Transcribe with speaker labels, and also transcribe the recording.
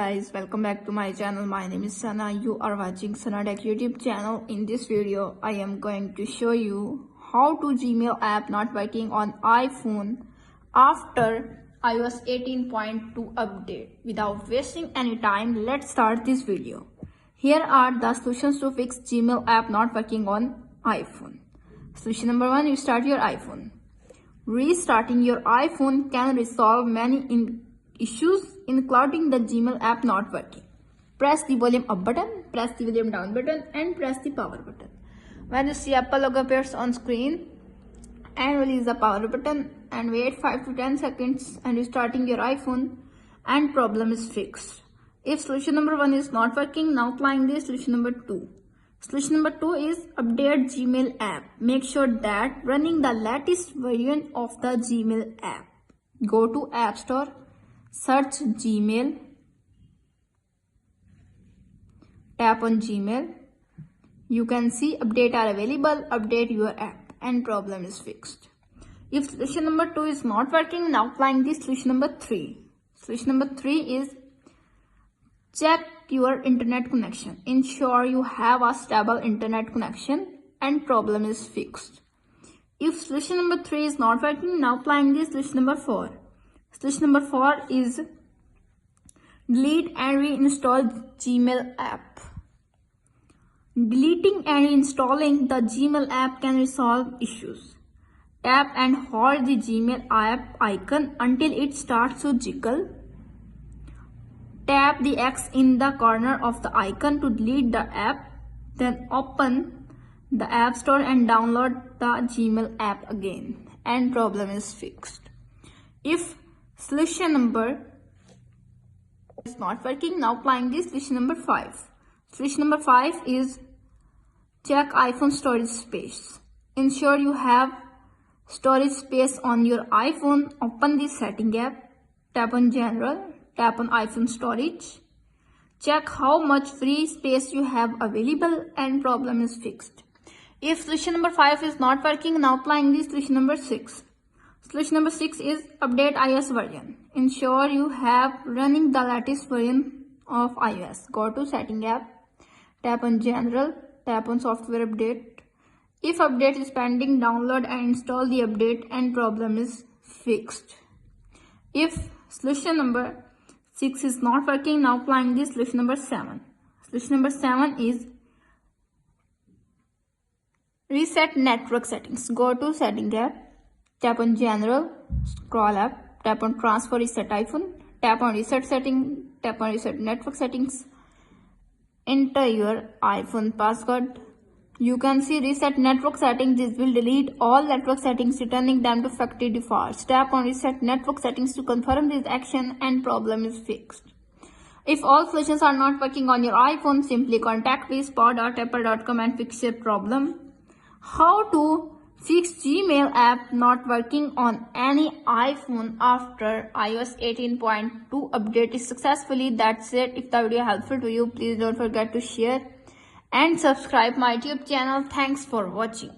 Speaker 1: guys, welcome back to my channel. My name is Sana. You are watching Sana Tech YouTube channel. In this video, I am going to show you how to Gmail app not working on iPhone after iOS 18.2 update. Without wasting any time, let's start this video. Here are the solutions to fix Gmail app not working on iPhone. Solution number 1, you start your iPhone. Restarting your iPhone can resolve many issues including the Gmail app not working. Press the volume up button, press the volume down button and press the power button. When you see Apple logo appears on screen, and release the power button and wait 5 to 10 seconds and restarting your iPhone and problem is fixed. If solution number 1 is not working, now applying this solution number 2. Solution number 2 is update Gmail app. Make sure that running the latest version of the Gmail app. Go to App Store, search Gmail, tap on Gmail. You can see update are available, update your app and problem is fixed. If solution number 2 is not working, now applying this solution number 3. Solution number 3 is check your internet connection. Ensure you have a stable internet connection and problem is fixed. If solution number 3 is not working, now applying this solution number 4. Solution number 4 is delete and reinstall Gmail app. Deleting and installing the Gmail app can resolve issues. Tap and hold the Gmail app icon until it starts to jiggle. Tap the X in the corner of the icon to delete the app. Then open the App Store and download the Gmail app again and problem is fixed. If solution number is not working, now applying this solution number 5. Solution number 5 is check iPhone storage space. Ensure you have storage space on your iPhone. Open the setting app, tap on general, tap on iPhone storage. Check how much free space you have available and problem is fixed. If solution number 5 is not working, now applying this solution number 6. Solution number 6 is update iOS version. Ensure you have running the latest version of iOS. Go to setting app, tap on general, tap on software update. If update is pending, download and install the update and problem is fixed. If solution number 6 is not working, now applying this solution number 7. Solution number 7 is reset network settings. Go to setting app, tap on general, scroll up, tap on transfer reset iPhone, tap on reset setting, tap on reset network settings. Enter your iPhone password. You can see reset network settings. This will delete all network settings, returning them to factory defaults. Tap on reset network settings to confirm this action and problem is fixed. If all solutions are not working on your iPhone, simply contact support.apple.com and fix your problem. How to fix Gmail app not working on any iPhone after iOS 18.2 update is successfully. That's it. If the video helpful to you, please don't forget to share and subscribe my YouTube channel. Thanks for watching.